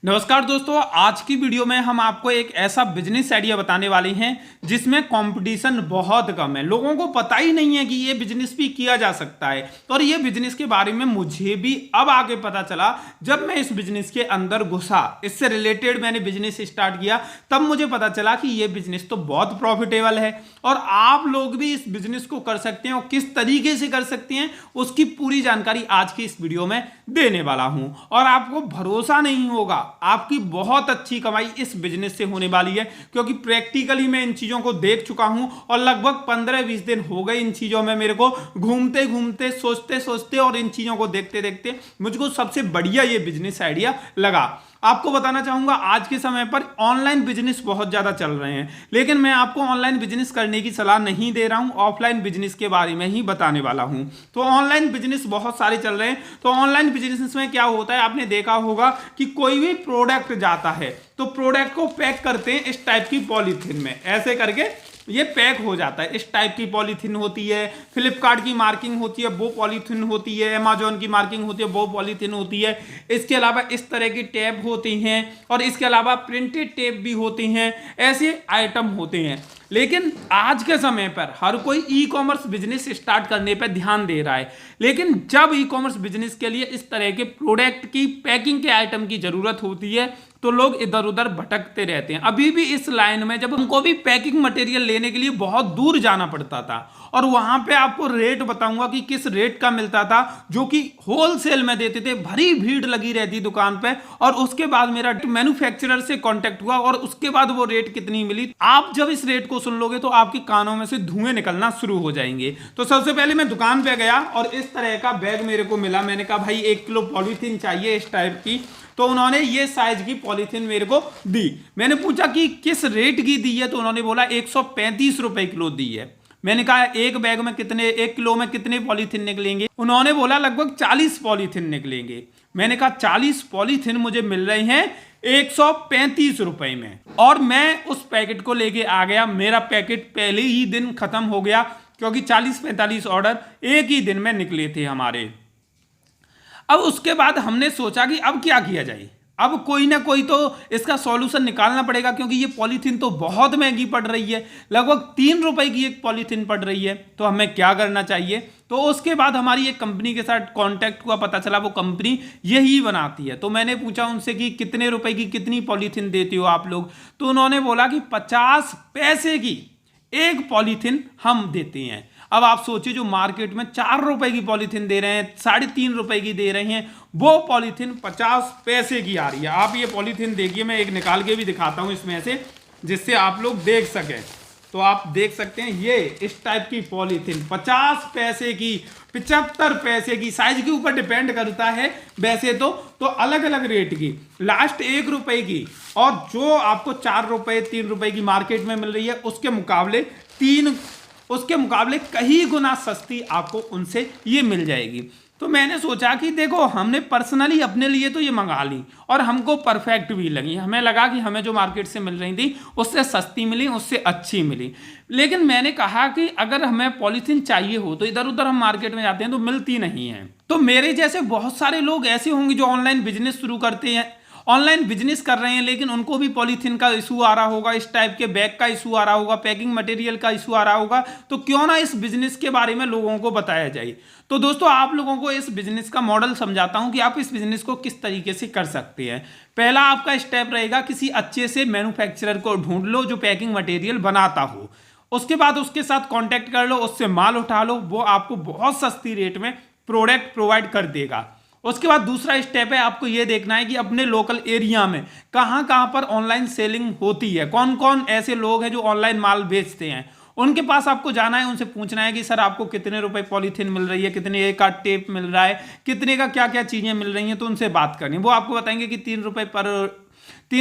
नमस्कार दोस्तों, आज की वीडियो में हम आपको एक ऐसा बिजनेस आइडिया बताने वाले हैं जिसमें कंपटीशन बहुत कम है। लोगों को पता ही नहीं है कि ये बिजनेस भी किया जा सकता है। और ये बिजनेस के बारे में मुझे भी अब आगे पता चला जब मैं इस बिजनेस के अंदर घुसा, इससे रिलेटेड मैंने बिजनेस स्टार्ट किया, तब मुझे पता चला कि ये बिजनेस तो बहुत प्रॉफिटेबल है और आप लोग भी इस बिजनेस को कर सकते हैं। और किस तरीके से कर सकते हैं उसकी पूरी जानकारी आज की इस वीडियो में देने वाला हूं। और आपको भरोसा नहीं होगा, आपकी बहुत अच्छी कमाई इस बिजनेस से होने वाली है, क्योंकि प्रैक्टिकली मैं इन चीजों को देख चुका हूं और लगभग 15-20 दिन हो गए इन चीजों में मेरे को घूमते घूमते, सोचते सोचते और इन चीजों को देखते देखते मुझको सबसे बढ़िया ये बिजनेस आइडिया लगा। आपको बताना चाहूंगा, आज के समय पर ऑनलाइन बिजनेस बहुत ज्यादा चल रहे हैं, लेकिन मैं आपको ऑनलाइन बिजनेस करने की सलाह नहीं दे रहा हूं, ऑफलाइन बिजनेस के बारे में ही बताने वाला हूं। तो ऑनलाइन बिजनेस बहुत सारे चल रहे हैं। तो ऑनलाइन बिजनेस में क्या होता है, आपने देखा होगा कि कोई भी प्रोडक्ट जाता है तो प्रोडक्ट को पैक करते हैं इस टाइप की पॉलीथीन में, ऐसे करके ये पैक हो जाता है। इस टाइप की पॉलीथीन होती है, फ्लिपकार्ट की मार्किंग होती है वो पॉलीथीन होती है, अमेजोन की मार्किंग होती है वो पॉलीथीन होती है। इसके अलावा इस तरह की टैप होती हैं और इसके अलावा प्रिंटेड टेप भी होती हैं, ऐसे आइटम होते हैं। लेकिन आज के समय पर हर कोई ई कॉमर्स बिजनेस स्टार्ट करने पर ध्यान दे रहा है, लेकिन जब ई कॉमर्स बिजनेस के लिए इस तरह के प्रोडक्ट की पैकिंग के आइटम की जरूरत होती है तो लोग इधर उधर भटकते रहते हैं। अभी भी इस लाइन में जब हमको भी पैकिंग मटेरियल लेने के लिए बहुत दूर जाना पड़ता था, और वहां पे आपको रेट बताऊंगा कि किस रेट का मिलता था, जो कि होलसेल में देते थे, भरी भीड़ लगी रहती दुकान पे। और उसके बाद मेरा मैन्युफैक्चरर से कांटेक्ट हुआ और उसके बाद वो रेट कितनी मिली, आप जब इस रेट को सुन लोगे तो आपके कानों में से धुएं निकलना शुरू हो जाएंगे। तो सबसे पहले मैं दुकान पे गया और इस तरह का बैग मेरे को मिला। मैंने कहा भाई 1 किलो पॉलीथीन चाहिए इस टाइप की। तो उन्होंने ये साइज की पॉलीथीन मेरे को दी। मैंने पूछा कि किस रेट की दी है, तो उन्होंने बोला 135 रुपए किलो दी है। मैंने कहा एक बैग में कितने, 1 किलो में कितने पॉलीथीन निकलेंगे? उन्होंने बोला लगभग 40 पॉलीथीन निकलेंगे। मैंने कहा 40 पॉलीथीन मुझे मिल रहे हैं 135 रुपए में। और मैं उस पैकेट को लेके आ गया। मेरा पैकेट पहले ही दिन खत्म हो गया, क्योंकि 40-45 ऑर्डर एक ही दिन में निकले थे हमारे। अब उसके बाद हमने सोचा कि अब क्या किया जाए, अब कोई ना कोई तो इसका सॉल्यूशन निकालना पड़ेगा, क्योंकि ये पॉलीथीन तो बहुत महंगी पड़ रही है, लगभग 3 रुपए की एक पॉलीथीन पड़ रही है। तो हमें क्या करना चाहिए? तो उसके बाद हमारी एक कंपनी के साथ कांटेक्ट हुआ, पता चला वो कंपनी यही बनाती है। तो मैंने पूछा उनसे कि कितने रुपए की कितनी पॉलीथीन देती हो आप लोग? तो उन्होंने बोला कि 50 पैसे की एक पॉलीथीन हम देते हैं। अब आप सोचिए, जो मार्केट में 4 रुपए की पॉलीथीन दे रहे हैं, 3.5 रुपए की दे रहे हैं, वो पॉलीथीन 50 पैसे की आ रही है। आप ये पॉलीथीन देखिए, मैं एक निकाल के भी दिखाता हूं इसमें से, जिससे आप लोग देख सकें। तो आप देख सकते हैं ये इस टाइप की पॉलीथीन 50 पैसे की, 75 पैसे की, साइज के ऊपर डिपेंड करता है वैसे तो अलग अलग रेट की, लास्ट 1 रुपए की। और जो आपको 4 रुपए 3 रुपए की मार्केट में मिल रही है, उसके मुकाबले कई गुना सस्ती आपको उनसे ये मिल जाएगी। तो मैंने सोचा कि देखो, हमने पर्सनली अपने लिए तो ये मंगा ली और हमको परफेक्ट भी लगी। हमें लगा कि हमें जो मार्केट से मिल रही थी उससे सस्ती मिली, उससे अच्छी मिली। लेकिन मैंने कहा कि अगर हमें पॉलीथीन चाहिए हो तो इधर उधर हम मार्केट में जाते हैं तो मिलती नहीं है। तो मेरे जैसे बहुत सारे लोग ऐसे होंगे जो ऑनलाइन बिजनेस शुरू करते हैं, ऑनलाइन बिजनेस कर रहे हैं, लेकिन उनको भी पॉलीथीन का इशू आ रहा होगा, इस टाइप के बैग का इशू आ रहा होगा, पैकिंग मटेरियल का इशू आ रहा होगा। तो क्यों ना इस बिजनेस के बारे में लोगों को बताया जाए। तो दोस्तों, आप लोगों को इस बिजनेस का मॉडल समझाता हूं कि आप इस बिजनेस को किस तरीके से कर सकते हैं। पहला आपका स्टेप रहेगा, किसी अच्छे से मैन्युफैक्चरर को ढूंढ लो जो पैकिंग मटेरियल बनाता हो। उसके बाद उसके साथ कॉन्टेक्ट कर लो, उससे माल उठा लो, वो आपको बहुत सस्ती रेट में प्रोडक्ट प्रोवाइड कर देगा। उसके बाद दूसरा स्टेप है, आपको यह देखना है कि अपने लोकल एरिया में कहां कहां पर ऑनलाइन सेलिंग होती है, कौन कौन ऐसे लोग हैं जो ऑनलाइन माल बेचते हैं। उनके पास आपको जाना है, उनसे पूछना है कि सर आपको कितने रुपए पॉलीथीन मिल रही है, कितने का टेप मिल रहा है, कितने का क्या क्या चीजें मिल रही हैं। तो उनसे बात करनी, वो आपको बताएंगे कि 3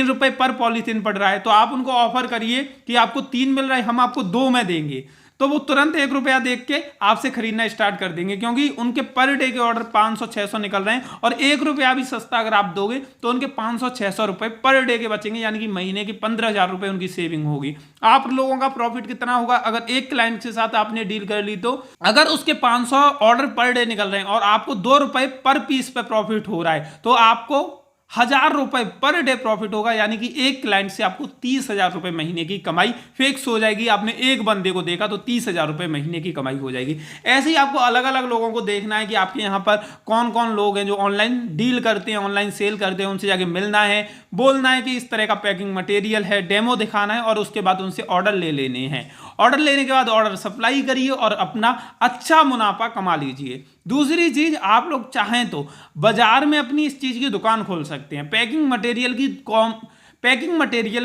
रुपए पर पॉलीथीन पड़ रहा है। तो आप उनको ऑफर करिए कि आपको 3 मिल रहा है, हम आपको 2 में देंगे। तो वो तुरंत 1 रुपया देख के आपसे खरीदना स्टार्ट कर देंगे, क्योंकि उनके पर डे के ऑर्डर 500-600 निकल रहे हैं। और 1 रुपया भी सस्ता अगर आप दोगे तो उनके 500-600 रुपए पर डे के बचेंगे, यानी कि महीने की 15,000 रुपए उनकी सेविंग होगी। आप लोगों का प्रॉफिट कितना होगा? अगर एक क्लाइंट के साथ आपने डील कर ली तो अगर उसके 500 ऑर्डर पर डे निकल रहे हैं और आपको 2 रुपए पर पीस पे प्रॉफिट हो रहा है, तो आपको ₹1000 पर डे प्रॉफिट होगा, यानी कि एक क्लाइंट से आपको 30,000 रुपए महीने की कमाई फिक्स हो जाएगी। आपने एक बंदे को देखा तो 30,000 रुपए महीने की कमाई हो जाएगी। ऐसे ही आपको अलग अलग लोगों को देखना है कि आपके यहाँ पर कौन कौन लोग हैं जो ऑनलाइन डील करते हैं, ऑनलाइन सेल करते हैं, उनसे जाके मिलना है, बोलना है कि इस तरह का पैकिंग मटेरियल है, डेमो दिखाना है और उसके बाद उनसे ऑर्डर ले लेने हैं। ऑर्डर लेने के बाद ऑर्डर सप्लाई करिए और अपना अच्छा मुनाफा कमा लीजिए। दूसरी चीज, आप लोग चाहें तो बाजार में अपनी इस चीज की दुकान खोल सकते हैं। पैकिंग मटेरियल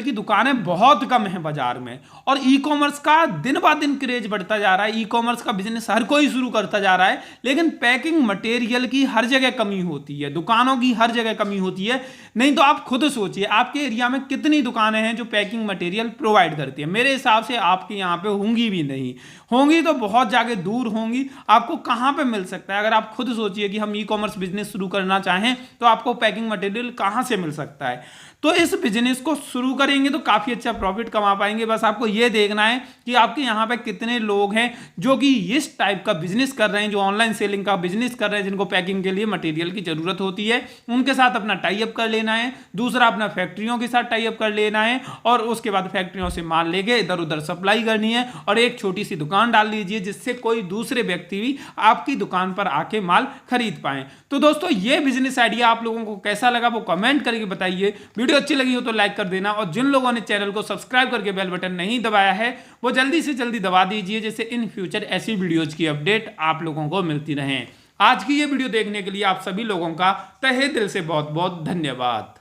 की दुकानें बहुत कम हैं बाजार में, और ई कॉमर्स का दिन ब दिन क्रेज बढ़ता जा रहा है। ई कॉमर्स का बिजनेस हर कोई शुरू करता जा रहा है, लेकिन पैकिंग मटेरियल की हर जगह कमी होती है, दुकानों की हर जगह कमी होती है। नहीं तो आप खुद सोचिए, आपके एरिया में कितनी दुकानें हैं जो पैकिंग मटेरियल प्रोवाइड करती है? मेरे हिसाब से आपके यहाँ पे होंगी भी नहीं, होंगी तो बहुत जगह दूर होंगी। आपको कहाँ पे मिल सकता है? अगर आप खुद सोचिए कि हम ई कॉमर्स बिजनेस शुरू करना चाहें तो आपको पैकिंग मटेरियल कहाँ से मिल सकता है? तो इस बिजनेस को शुरू करेंगे तो काफी अच्छा प्रॉफिट कमा पाएंगे। बस आपको यह देखना है कि आपके यहाँ पे कितने लोग हैं जो कि इस टाइप का बिजनेस कर रहे हैं, जो ऑनलाइन सेलिंग का बिजनेस कर रहे हैं, जिनको पैकिंग के लिए मटेरियल की जरूरत होती है। उनके साथ अपना टाई अप कर लेना है। दूसरा, अपना फैक्ट्रियों के साथ टाई अप कर लेना है और उसके बाद फैक्ट्रियों से माल लेके इधर उधर सप्लाई करनी है और एक छोटी सी दुकान डाल लीजिए, जिससे कोई दूसरे व्यक्ति भी आपकी दुकान पर आके माल खरीद पाए। तो दोस्तों, ये बिजनेस आइडिया आप लोगों को कैसा लगा वो कमेंट करके बताइए। वीडियो अच्छी लगी हो तो लाइक कर देना, और जिन लोगों ने चैनल को सब्सक्राइब करके बेल बटन नहीं दबाया है वो जल्दी से जल्दी दबा दीजिए, जिससे इन फ्यूचर ऐसी वीडियोज की अपडेट आप लोगों को मिलती रहें। आज की ये वीडियो देखने के लिए आप सभी लोगों का तहे दिल से बहुत बहुत धन्यवाद।